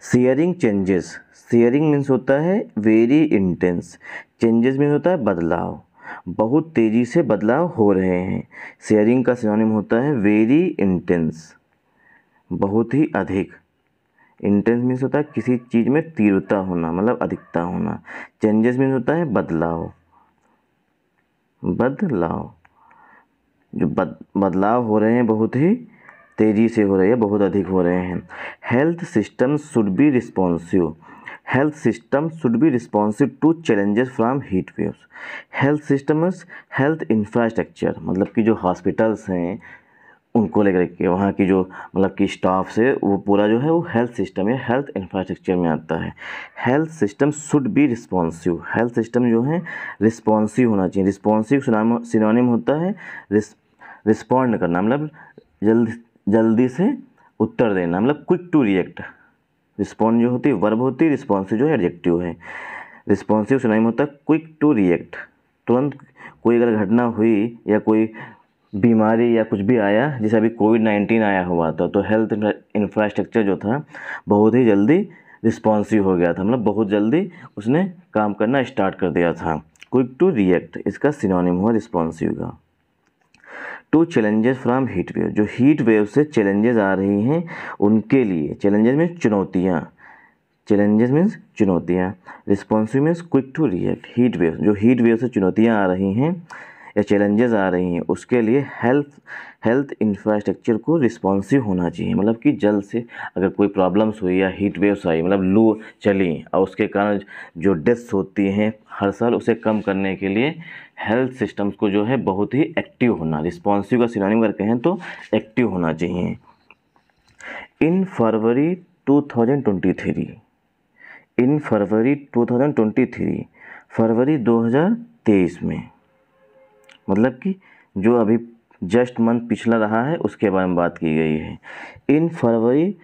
Sharing changes, sharing means होता है very intense, changes means होता है बदलाव, बहुत तेज़ी से बदलाव हो रहे हैं। शेयरिंग का सिनोनिम होता है वेरी इंटेंस, बहुत ही अधिक। इंटेंस मीन्स होता है किसी चीज़ में तीव्रता होना, मतलब अधिकता होना। चेंजेस मीन्स होता है बदलाव, बदलाव, जो बदलाव हो रहे हैं बहुत ही तेज़ी से हो रहे हैं, बहुत अधिक हो रहे हैं। Health system should be responsive, health system should be responsive to challenges from heat waves. Health system health infrastructure, मतलब कि जो हॉस्पिटल्स हैं उनको लेकर के, वहाँ की जो मतलब कि स्टाफ से, वो पूरा जो है वो हेल्थ सिस्टम या हेल्थ इंफ्रास्ट्रक्चर में आता है। Health system should be responsive, health system जो है रिस्पॉन्सिव होना चाहिए। रिस्पॉन्सिव सिनोनिम होता है रिस्पॉन्ड करना, मतलब जल्दी से उत्तर देना, मतलब क्विक टू रिएक्ट। रिस्पॉन्ड जो होती है वर्ब होती है, रिस्पॉन्सिव जो है एडजेक्टिव है। रिस्पॉन्सिव सिनोनिम होता है क्विक टू रिएक्ट, तुरंत कोई अगर घटना हुई या कोई बीमारी या कुछ भी आया, जैसे अभी कोविड-19 आया हुआ था, तो हेल्थ इंफ्रास्ट्रक्चर जो था बहुत ही जल्दी रिस्पॉन्सिव हो गया था, मतलब बहुत जल्दी उसने काम करना स्टार्ट कर दिया था। क्विक टू रिएक्ट इसका सिनोनिम हुआ रिस्पॉन्सिव का। To challenges from heat wave, जो हीट वेव से चैलेंजेस आ रही हैं उनके लिए, चैलेंजेस मीन्स चुनौतियाँ, चैलेंजेस मीन्स चुनौतियाँ, responsive means quick to react. Heat wave, जो हीट वेव से चुनौतियाँ आ रही हैं या चैलेंजेस आ रही हैं उसके लिए हेल्थ इंफ्रास्ट्रक्चर को रिस्पॉन्सिव होना चाहिए, मतलब कि जल्द से अगर कोई प्रॉब्लम्स हुई या हीट वेव्स आई, मतलब लू चली और उसके कारण जो डेथ्स होती हैं हर साल, उसे कम करने के लिए हेल्थ सिस्टम्स को जो है बहुत ही एक्टिव होना, रिस्पॉन्सिव का सिनोनिम अगर कहें तो एक्टिव होना चाहिए। इन फरवरी 2023, इन फरवरी 2023, फरवरी 2023 में, मतलब कि जो अभी जस्ट मंथ पिछला रहा है उसके बारे में बात की गई है। इन February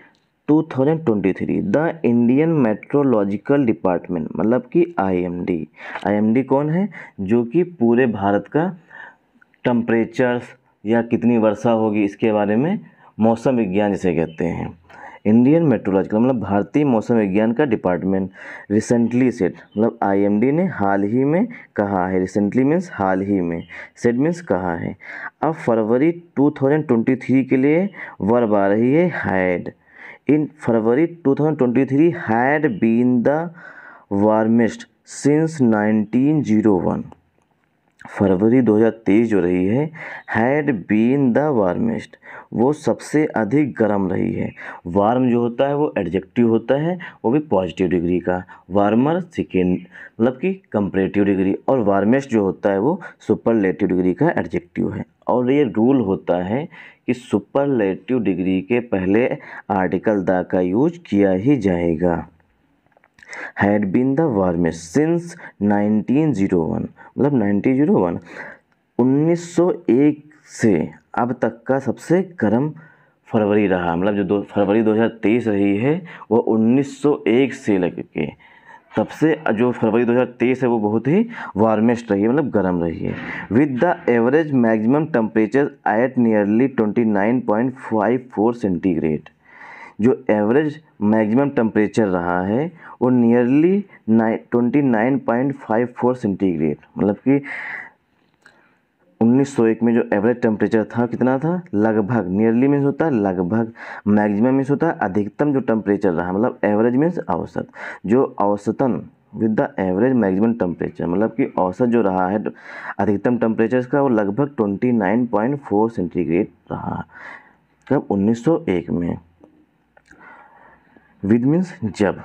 2023 the Indian meteorological department, मतलब कि आईएमडी, आईएमडी कौन है, जो कि पूरे भारत का टेम्परेचर्स या कितनी वर्षा होगी इसके बारे में, मौसम विज्ञान जिसे कहते हैं, इंडियन मेट्रोलॉजिकल मतलब भारतीय मौसम विज्ञान का डिपार्टमेंट रिसेंटली सेट, मतलब आईएमडी ने हाल ही में कहा है, रिसेंटली मीन्स हाल ही में, सेट मीन्स कहा है। अब फरवरी 2023 के लिए वर्ब आ रही है had. In February 2023 had been the warmest since 1901, फरवरी 2023 जो रही है हैड बीन द वार्मेस्ट, वो सबसे अधिक गर्म रही है। वार्म जो होता है वो एडजेक्टिव होता है, वो भी पॉजिटिव डिग्री का, वार्मर सेकेंड मतलब कि कंपैरेटिव डिग्री, और वार्मेस्ट जो होता है वो सुपरलेटिव डिग्री का एडजेक्टिव है। और ये रूल होता है कि सुपरलेटिव डिग्री के पहले आर्टिकल द का यूज किया ही जाएगा। Had been the warmest since 1901, मतलब 1901, 1901 से अब तक का सबसे गर्म फरवरी रहा, मतलब जो फरवरी 2023 रही है वो 1901 से लेकर के तब से जो फरवरी 2023 है वो बहुत ही वार्मेस्ट रही है, मतलब गर्म रही है। With the average maximum temperature at nearly 29.54 centigrade, जो एवरेज मैक्सिमम टेम्परेचर रहा है वो नियरली 29.54 सेंटीग्रेड, मतलब कि 1901 में जो एवरेज टेम्परेचर था कितना था, लगभग, नियरली मीन्स होता है लगभग, मैक्सिमम मीन्स होता है अधिकतम जो टेम्परेचर रहा, मतलब एवरेज मीन्स औसत, जो औसतन with the average maximum temperature, मतलब कि औसत जो रहा है अधिकतम टेम्परेचर का वो लगभग 29.4 सेंटीग्रेड रहा, कब 1901 में। विद मीन्स जब,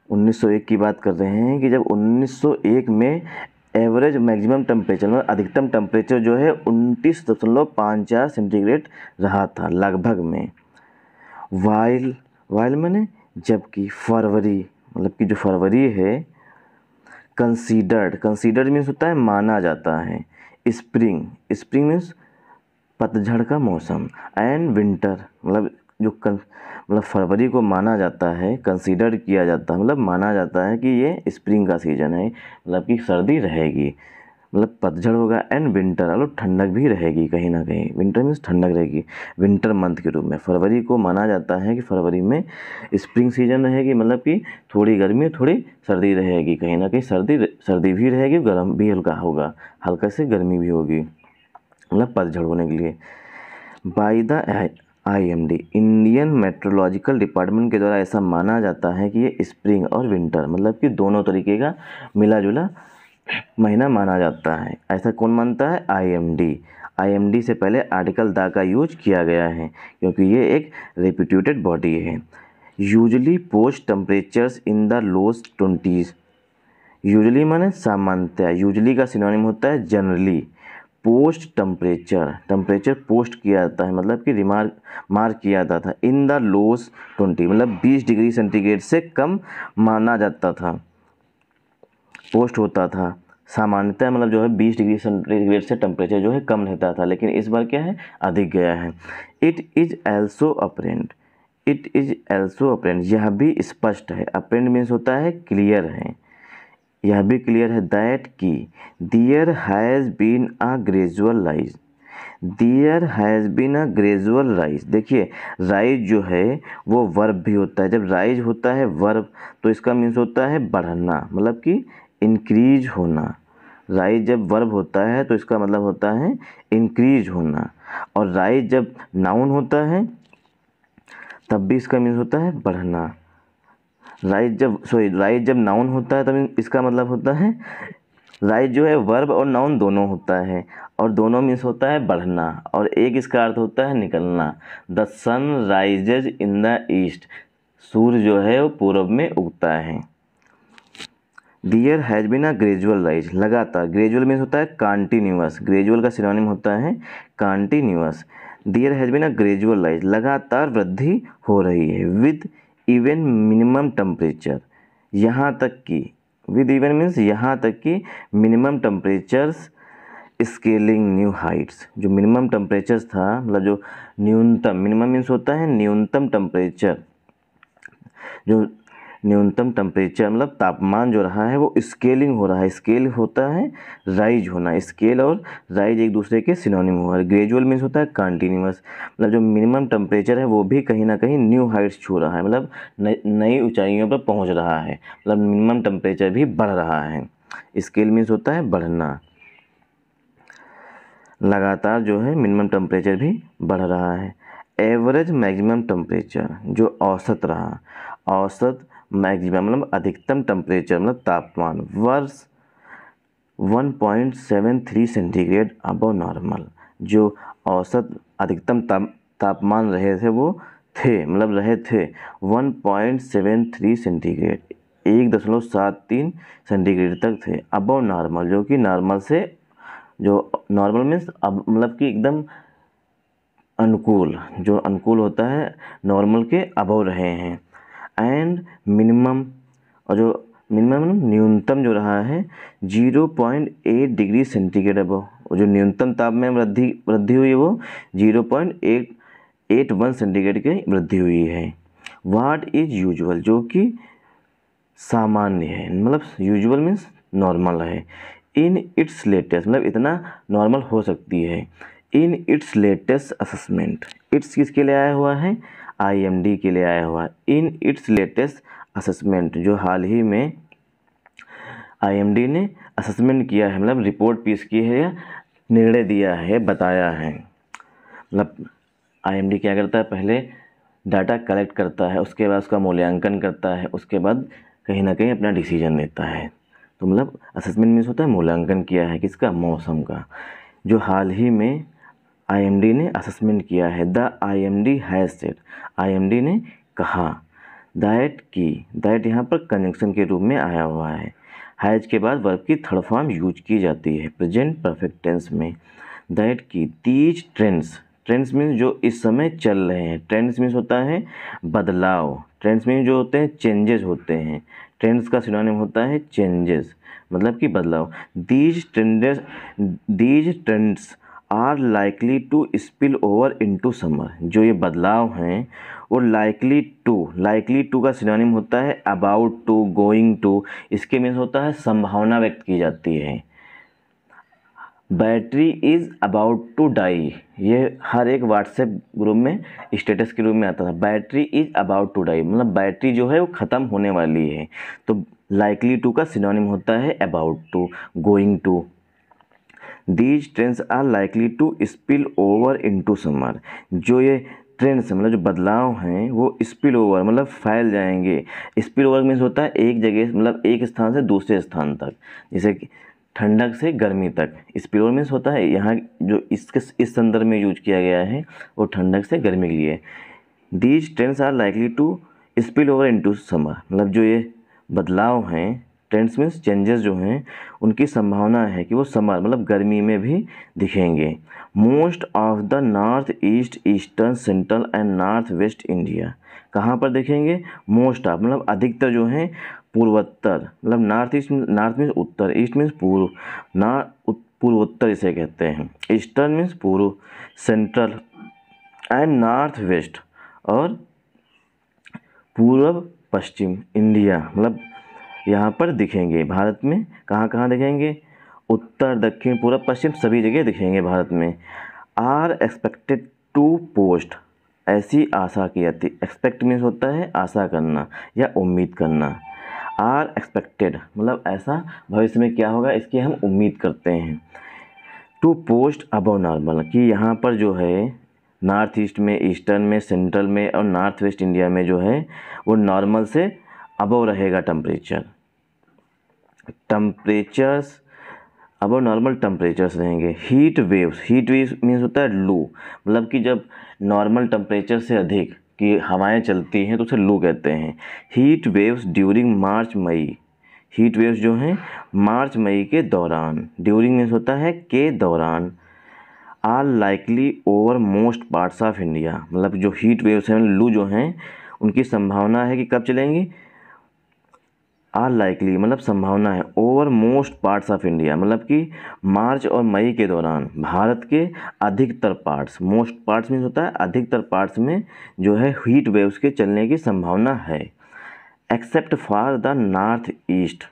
1901 की बात कर रहे हैं कि जब 1901 में एवरेज मैक्सिमम टेम्परेचर मतलब अधिकतम टेम्परेचर जो है 29.54 सेंटीग्रेड रहा था लगभग में। वाइल मैंने जबकि, फरवरी मतलब कि जो फरवरी है, कंसीडर्ड मीन्स होता है माना जाता है, स्प्रिंग मीन्स पतझड़ का मौसम, एंड विंटर मतलब जो मतलब फरवरी को माना जाता है, कंसीडर किया जाता है, मतलब माना जाता है कि ये स्प्रिंग का सीज़न है, मतलब कि सर्दी रहेगी, मतलब पतझड़ होगा, एंड विंटर मतलब ठंडक भी रहेगी कहीं ना कहीं, विंटर मीन्स ठंडक रहेगी विंटर मंथ के रूप में। फरवरी को माना जाता है कि फरवरी में स्प्रिंग सीजन रहेगी, मतलब कि थोड़ी गर्मी थोड़ी सर्दी रहेगी, कहीं ना कहीं सर्दी भी रहेगी, गर्म भी हल्का होगा, हल्का से गर्मी भी होगी, मतलब पतझड़ होने के लिए। By the IMD Indian meteorological department के द्वारा ऐसा माना जाता है कि ये स्प्रिंग और विंटर मतलब कि दोनों तरीके का मिला जुला महीना माना जाता है। ऐसा कौन मानता है? IMD से पहले आर्टिकल द का यूज किया गया है क्योंकि ये एक रेप्यूटेड बॉडी है। Usually post temperatures in the lows 20s। Usually माने सामान्यतः, यूजली का सिनोनिम होता है जनरली। पोस्ट टेम्परेचर पोस्ट किया जाता है मतलब कि मार्क किया जाता था। इन द लोज 20 मतलब 20 डिग्री सेंटीग्रेड से कम माना जाता था, पोस्ट होता था। सामान्यतः मतलब जो है 20 डिग्री सेंटीग्रेड से टेम्परेचर जो है कम रहता था, लेकिन इस बार क्या है, अधिक गया है। इट इज ऑल्सो अपेरेंट, यह भी स्पष्ट है। अपेरेंट मीन्स होता है क्लियर है, यह भी क्लियर है दैट कि there has been a gradual rise, देखिए राइज जो है वो वर्ब भी होता है। जब राइज होता है वर्ब तो इसका मीन्स होता है बढ़ना, मतलब कि इंक्रीज होना। राइज जब वर्ब होता है तो इसका मतलब होता है इंक्रीज होना, और राइज जब नाउन होता है तब भी इसका मीन्स होता है बढ़ना। राइज जब नाउन होता है तब इसका मतलब होता है, राइज जो है वर्ब और नाउन दोनों होता है, और दोनों मीन्स होता है बढ़ना, और एक इसका अर्थ होता है निकलना। The sun rises in the east, सूर्य जो है वो पूर्व में उगता है। There has been a gradual rise, लगातार। ग्रेजुअल मीन्स होता है कॉन्टिन्यूअस, ग्रेजुअल का सिनोनिम होता है continuous. There has been a gradual rise, लगातार वृद्धि हो रही है। विद इवन मिनिमम टेम्परेचर, यहाँ तक कि, विद इवन मीन्स यहाँ तक कि minimum temperatures scaling new Heights, जो मिनिमम टेम्परेचर्स था मतलब जो न्यूनतम, मिनिमम मीन्स होता है न्यूनतम टेम्परेचर, जो न्यूनतम टेम्परेचर मतलब तापमान जो रहा है वो स्केलिंग हो रहा है। स्केल होता है राइज होना, स्केल और राइज एक दूसरे के सिनोनिम हुआ है। ग्रेजुअल मीन्स होता है कंटिन्यूअस, मतलब जो मिनिमम टेम्परेचर है वो भी कहीं ना कहीं न्यू हाइट्स छू रहा है, मतलब नई ऊंचाइयों पर पहुंच रहा है, मतलब मिनिमम टेम्परेचर भी बढ़ रहा है। स्केल मीन्स होता है बढ़ना, लगातार जो है मिनिमम टेम्परेचर भी बढ़ रहा है। एवरेज मैक्सिमम टेम्परेचर, जो औसत रहा, औसत मैक्सिमम मतलब अधिकतम टेम्परेचर मतलब तापमान, वर्ष 1.73 सेंटीग्रेड अबव नॉर्मल, जो औसत अधिकतम तापमान रहे थे वो थे, मतलब रहे थे 1.73 सेंटीग्रेड, 1.73 सेंटीग्रेड तक थे। अबव नॉर्मल, जो कि नॉर्मल से, जो नॉर्मल मीन्स अब मतलब कि एकदम अनुकूल, जो अनुकूल होता है नॉर्मल के अबव रहे हैं। एंड मिनिमम, और जो मिनिमम न्यूनतम जो रहा है 0.8 डिग्री सेंटीग्रेड अबव, और जो न्यूनतम ताप में वृद्धि हुई है वो 0.881 सेंटीग्रेड की वृद्धि हुई है। व्हाट इज यूजुअल, जो कि सामान्य है, मतलब यूजुअल मीन्स नॉर्मल है। इन इट्स लेटेस्ट मतलब इतना नॉर्मल हो सकती है। In its latest assessment, it's किसके लिए आया हुआ है? IMD के लिए आया हुआ है। इन इट्स लेटेस्ट असेसमेंट, जो हाल ही में IMD ने असेसमेंट किया है, मतलब रिपोर्ट पेश की है या निर्णय दिया है, बताया है। मतलब IMD क्या करता है, पहले डाटा कलेक्ट करता है, उसके बाद उसका मूल्यांकन करता है, उसके बाद कहीं ना कहीं अपना डिसीजन लेता है। तो मतलब असेसमेंट मीन्स होता है मूल्यांकन किया है किसका? मौसम का। जो हाल ही में IMD ने असेसमेंट किया है। The IMD has said, IMD ने कहा, दैट की, दैट यहाँ पर कंजंक्शन के रूप में आया हुआ है। हैज के बाद वर्ब की थर्ड फॉर्म यूज की जाती है प्रेजेंट परफेक्ट टेंस में। दैट की दीज ट्रेंड्स, ट्रेंड्स मीन्स जो इस समय चल रहे हैं, ट्रेंड्स मीन्स होता है बदलाव, ट्रेंड्स मीन्स जो होते हैं चेंजेस होते हैं, ट्रेंड्स का सिनोनिम होता है चेंजेस, मतलब कि बदलाव। These trends are likely to spill over into summer, जो ये बदलाव हैं वो लाइकली टू का सिनोनिम होता है अबाउट टू, गोइंग टू, इसके मीन्स होता है संभावना व्यक्त की जाती है। Battery is about to die, ये हर एक व्हाट्सएप ग्रुप में स्टेटस के रूप में आता था। Battery is about to die मतलब बैटरी जो है वो ख़त्म होने वाली है। तो लाइकली टू का सिनोनिम होता है about to, going to. These trends are likely to spill over into summer, जो ये ट्रेंड्स मतलब जो बदलाव हैं वो स्पिल ओवर मतलब फैल जाएंगे। स्पिल ओवर मीन्स होता है एक जगह मतलब एक स्थान से दूसरे स्थान तक, जैसे कि ठंडक से गर्मी तक। स्पिल ओवर मीन्स होता है यहाँ जो इस संदर्भ में यूज किया गया है वो ठंडक से गर्मी के लिए। These trends are likely to spill over into summer मतलब जो ये बदलाव हैं, ट्रेंड्स मीन्स चेंजेस जो हैं, उनकी संभावना है कि वो समर मतलब गर्मी में भी दिखेंगे। Most of the north east, eastern, central and north west India, कहाँ पर दिखेंगे? मोस्ट ऑफ मतलब अधिकतर जो हैं पूर्वोत्तर मतलब नॉर्थ ईस्ट, नॉर्थ मीन्स उत्तर, ईस्ट मीन्स पूर्व, पूर्वोत्तर इसे कहते हैं, ईस्टर्न मीन्स पूर्व, सेंट्रल एंड नॉर्थ वेस्ट और पूर्व पश्चिम इंडिया मतलब यहाँ पर दिखेंगे। भारत में कहाँ कहाँ दिखेंगे? उत्तर, दक्षिण, पूर्व, पश्चिम सभी जगह दिखेंगे भारत में। आर एक्सपेक्टेड टू पोस्ट, ऐसी आशा की जाती। एक्सपेक्ट मीन्स होता है आशा करना या उम्मीद करना। आर एक्सपेक्टेड मतलब ऐसा भविष्य में क्या होगा इसकी हम उम्मीद करते हैं। टू पोस्ट अबव नॉर्मल कि यहाँ पर जो है नॉर्थ ईस्ट में, ईस्टर्न में, सेंट्रल में और नॉर्थ वेस्ट इंडिया में जो है वो नॉर्मल से अबव रहेगा temperature. Temperatures above normal temperatures रहेंगे। Heat waves, heat waves means होता है लू मतलब कि जब नॉर्मल टेम्परेचर से अधिक की हवाएं चलती हैं तो उसे लू कहते हैं। हीट वेव्स ड्यूरिंग मार्च मई, हीट वेव्स जो हैं मार्च मई के दौरान, ड्यूरिंग मीन्स होता है के दौरान। Are likely over most parts of India मतलब जो हीट वेव्स हैं लू जो हैं उनकी संभावना है कि कब चलेंगी? आर लाइकली मतलब संभावना है, over most parts of India मतलब कि मार्च और मई के दौरान भारत के अधिकतर पार्ट्स, मोस्ट पार्ट्स मीन्स होता है अधिकतर पार्ट्स में जो है हीट वेव्स के चलने की संभावना है। Except for the north east,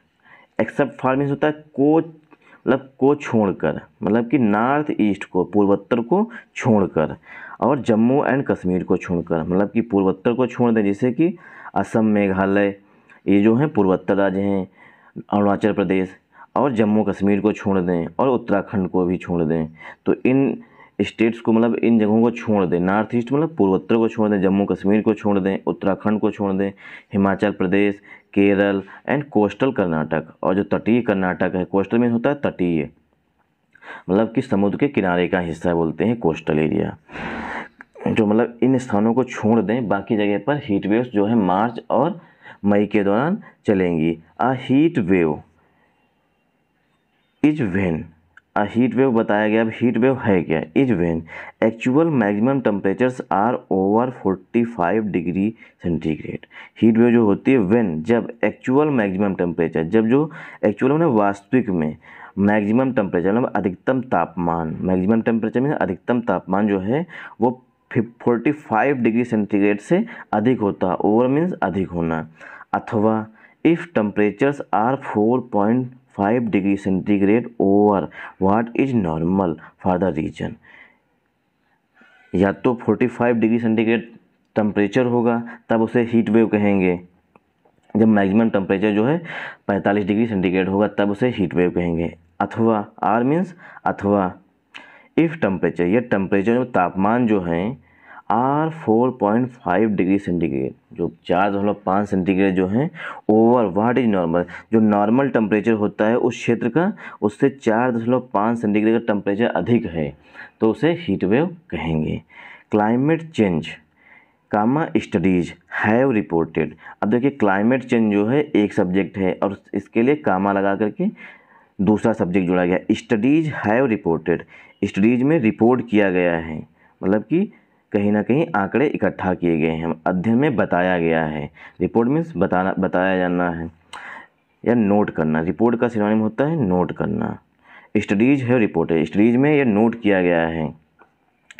except for means होता है को मतलब को छोड़कर मतलब कि नॉर्थ ईस्ट को, पूर्वोत्तर को छोड़कर, और जम्मू एंड कश्मीर को छोड़कर मतलब कि पूर्वोत्तर को छोड़ दें, जैसे कि असम, मेघालय ये जो हैं पूर्वोत्तर राज्य हैं, अरुणाचल प्रदेश, और जम्मू कश्मीर को छोड़ दें और उत्तराखंड को भी छोड़ दें। तो इन स्टेट्स को मतलब इन जगहों को छोड़ दें, नॉर्थ ईस्ट मतलब पूर्वोत्तर को छोड़ दें, जम्मू कश्मीर को छोड़ दें, उत्तराखंड को छोड़ दें, हिमाचल प्रदेश, केरल एंड कोस्टल कर्नाटक, और जो तटीय कर्नाटक है, कोस्टल में होता है तटीय मतलब कि समुद्र के किनारे का हिस्सा बोलते हैं कोस्टल एरिया, जो मतलब इन स्थानों को छोड़ दें, बाकी जगह पर हीट वेव्स जो है मार्च और मई के दौरान चलेंगी। A heat wave is when, a heat wave बताया गया। अब हीट वेव है क्या? Is when actual maximum temperatures are over 45 degree centigrade. Heat wave जो होती है व्हेन, जब एक्चुअल मैक्सिमम टेम्परेचर, जब जो एक्चुअल में वास्तविक में मैक्सिमम टेम्परेचर मतलब अधिकतम तापमान, मैक्सिमम टेम्परेचर में अधिकतम तापमान जो है वो 45 डिग्री सेंटीग्रेड से अधिक होता। ओवर मीन्स अधिक होना। अथवा if temperatures are 4.5 degree centigrade over what is normal for the region, या तो 45 डिग्री सेंटीग्रेड टेम्परेचर होगा तब उसे हीट वेव कहेंगे, जब मैक्सिमम टेम्परेचर जो है 45 डिग्री सेंटीग्रेड होगा तब उसे हीट वेव कहेंगे। अथवा आर मीन्स अथवा, इफ़ टेम्परेचर, ये टेम्परेचर जो तापमान जो है आर 4.5 डिग्री सेंटीग्रेड, जो 4.5 सेंटीग्रेड जो है ओवर व्हाट इज नॉर्मल, जो नॉर्मल टेम्परेचर होता है उस क्षेत्र का उससे 4.5 सेंटीग्रेड का टेम्परेचर अधिक है तो उसे हीट वेव कहेंगे। Climate change comma studies have reported, अब देखिए क्लाइमेट चेंज जो है एक सब्जेक्ट है और इसके लिए कामा लगा करके दूसरा सब्जेक्ट जोड़ा गया। स्टडीज हैव रिपोर्टेड, स्टडीज में रिपोर्ट किया गया है मतलब कि कहीं ना कहीं आंकड़े इकट्ठा किए गए हैं, अध्ययन में बताया गया है। रिपोर्ट मीन्स बताना, बताया जाना है या नोट करना। रिपोर्ट का सिनोनिम होता है नोट करना। स्टडीज है रिपोर्टेड, स्टडीज में ये नोट किया गया है।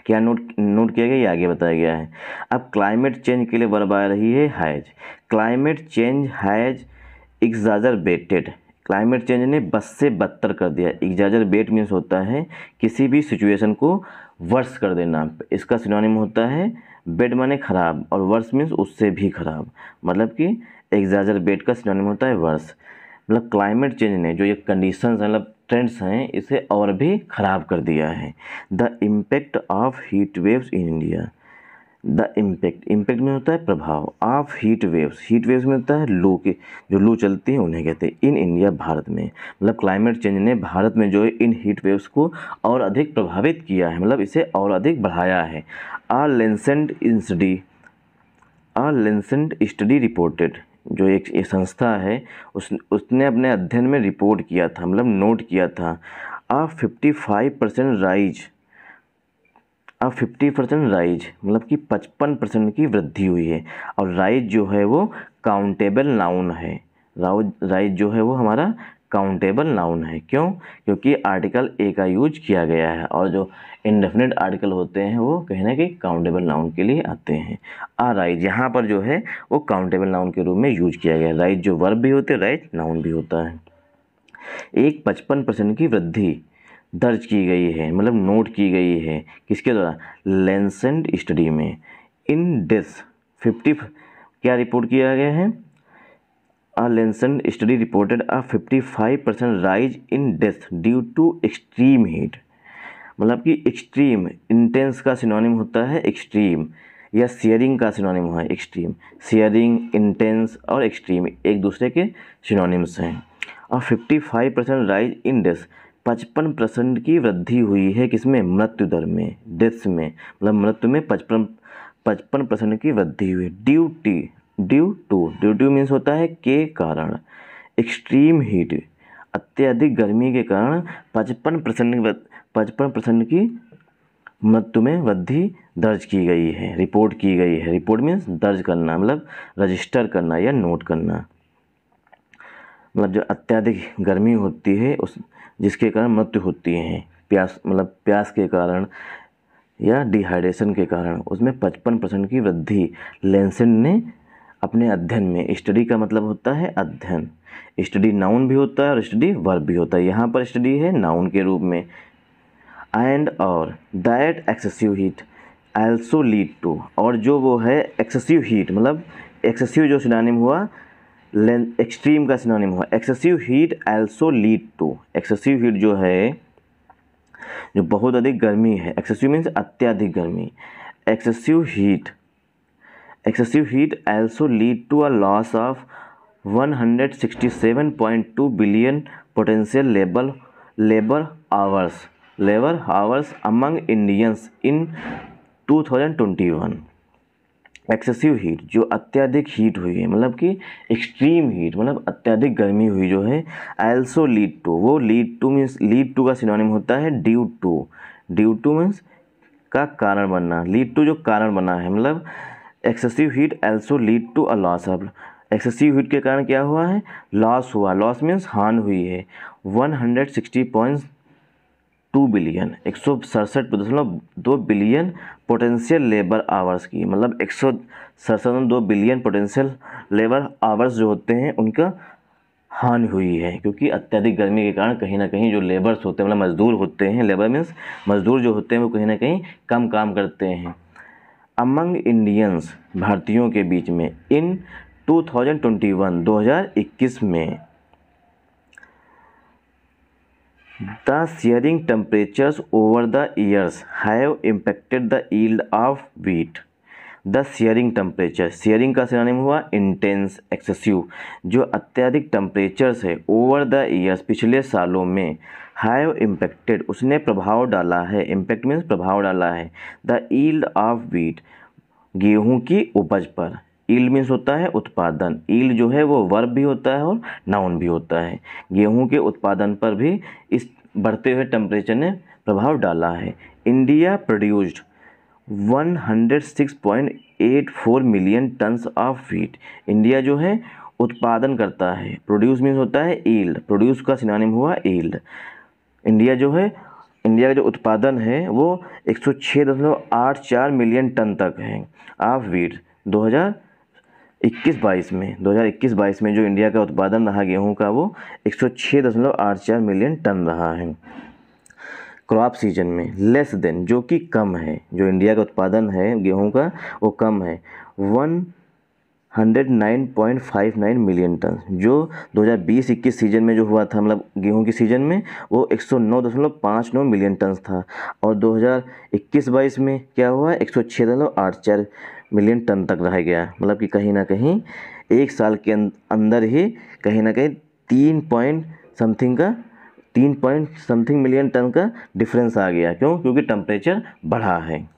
क्या नोट किया गया ये आगे बताया गया है। अब क्लाइमेट चेंज के लिए वर्ब आ रही है has. Climate change has exacerbated, climate change ने बद से बदतर कर दिया। एग्जैजरबेट मीन्स होता है किसी भी सिचुएशन को वर्स कर देना। इसका सिनोनिम होता है बेड माने खराब, और वर्स मीन्स उससे भी खराब। मतलब कि एग्जैजरबेट का सिनोनिम होता है वर्स। मतलब क्लाइमेट चेंज ने जो ये कंडीशंस हैं, मतलब ट्रेंड्स हैं, इसे और भी ख़राब कर दिया है। The impact of heat waves in India. The impact में होता है प्रभाव, ऑफ हीट वेव्स में होता है लू के, जो लू चलती है उन्हें कहते हैं। इन इंडिया, भारत में, मतलब क्लाइमेट चेंज ने भारत में जो है इन हीट वेव्स को और अधिक प्रभावित किया है, मतलब इसे और अधिक बढ़ाया है। आ लेंसेंट स्टडी रिपोर्टेड, जो एक संस्था है उसने अपने अध्ययन में रिपोर्ट किया था, मतलब नोट किया था, आ 55% राइज मतलब कि 55% की वृद्धि हुई है। और राइज जो है वो काउंटेबल नाउन है। राइज जो है वो हमारा काउंटेबल नाउन है। क्यों? क्योंकि आर्टिकल ए का यूज किया गया है, और जो इंडेफिनिट आर्टिकल होते हैं वो कहीं ना कहीं काउंटेबल नाउन के लिए आते हैं। आ राइज यहाँ पर जो है वो काउंटेबल नाउन के रूप में यूज किया गया है। राइज जो वर्ब भी होते हैं, राइज नाउन भी होता है। एक 55% की वृद्धि दर्ज की गई है, मतलब नोट की गई है, किसके द्वारा? लेंसेंट स्टडी में। इन दिस 50 क्या रिपोर्ट किया गया है? A Lancet study reported a 55% rise in death due to extreme heat। मतलब कि एक्सट्रीम, इंटेंस का सिनोनिम होता है एक्सट्रीम, या शेयरिंग का सिनोनिम है एक्सट्रीम। शेयरिंग, इंटेंस और एक्सट्रीम एक दूसरे के सिनोनिम्स हैं। और 55% राइज इन डेथ, 55% की वृद्धि हुई है किसमें? मृत्यु दर में, डेथ्स में, मतलब मृत्यु में 55% की वृद्धि हुई। ड्यू टू मीन्स होता है के कारण। एक्सट्रीम हीट, अत्यधिक गर्मी के कारण 55% की मृत्यु में वृद्धि दर्ज की गई है, रिपोर्ट की गई है। रिपोर्ट मीन्स दर्ज करना, मतलब रजिस्टर करना या नोट करना। मतलब जो अत्यधिक गर्मी होती है उस जिसके कारण मृत्यु होती है, प्यास, मतलब प्यास के कारण या डिहाइड्रेशन के कारण, उसमें 55% की वृद्धि लेंसेट ने अपने अध्ययन में। स्टडी का मतलब होता है अध्ययन। स्टडी नाउन भी होता है और स्टडी वर्ब भी होता है। यहाँ पर स्टडी है नाउन के रूप में। एंड और that excessive heat also lead to, और जो वो है एक्सेसिव हीट, मतलब एक्सेसिव जो सिनोनिम हुआ एक्सट्रीम का सिनोनिम हुआ excessive heat also lead to. Excessive heat जो है, जो बहुत अधिक गर्मी है, एक्सेसिव मीन्स अत्यधिक गर्मी। Excessive heat also lead to a loss of 167.2 billion potential labor hours among Indians in 2021। Excessive heat, जो अत्यधिक हीट हुई है, मतलब कि एक्सट्रीम हीट, मतलब अत्यधिक गर्मी हुई जो है, also लीड टू, वो lead to means, lead to का सिनोनिम होता है ड्यू टू मीन्स का कारण बनना। लीड टू जो कारण बना है, मतलब excessive heat also lead to a loss of. Excessive heat के कारण क्या हुआ है? लॉस हुआ। लॉस मीन्स हानि हुई है। 160.2 billion, 167.2 billion potential labour hours की, मतलब 167.2 बिलियन पोटेंशियल लेबर आवर्स जो होते हैं उनका हानि हुई है, क्योंकि अत्यधिक गर्मी के कारण कहीं ना कहीं जो लेबर्स होते हैं, मतलब मजदूर होते हैं, लेबर मीन्स मजदूर जो होते हैं, वो कहीं ना कहीं कम काम करते हैं। अमंग इंडियंस, भारतीयों के बीच में, इन 2021 में, the sharing temperatures over the years have impacted the yield of wheat. The sharing temperature, sharing का सिनोनिम हुआ इंटेंस, एक्सेसिव। जो अत्यधिक टेम्परेचर्स है ओवर द ईयर्स, पिछले सालों में, हैव इम्पेक्टेड, उसने प्रभाव डाला है, इम्पैक्ट मीन्स प्रभाव डाला है, द यील्ड ऑफ व्हीट, गेहूं की उपज पर। यील्ड मीन्स होता है उत्पादन। यील्ड जो है वो वर्ब भी होता है और नाउन भी होता है। गेहूं के उत्पादन पर भी इस बढ़ते हुए टेम्परेचर ने प्रभाव डाला है। India produced 106.84 million tons of wheat. India जो है उत्पादन करता है, प्रोड्यूस मीन्स होता है यील्ड, प्रोड्यूस का सिनोनिम हुआ यील्ड। इंडिया जो है, इंडिया का जो उत्पादन है वो 106.84 मिलियन टन तक है ऑफ व्हीट 21-22 में 2021-22 में जो इंडिया का उत्पादन रहा गेहूं का वो 106.84 मिलियन टन रहा है। क्रॉप सीजन में लेस देन, जो कि कम है, जो इंडिया का उत्पादन है गेहूं का वो कम है 109.59 मिलियन टन। जो 2020-21 सीजन में जो हुआ था, मतलब गेहूं की सीजन में, वो 109.59 मिलियन टन था। और 2021-22 में क्या हुआ, 106.84 मिलियन टन तक रह गया। मतलब कि कहीं ना कहीं एक साल के अंदर ही कहीं ना कहीं 3 पॉइंट समथिंग मिलियन टन का डिफरेंस आ गया। क्यों? क्योंकि टेम्परेचर बढ़ा है।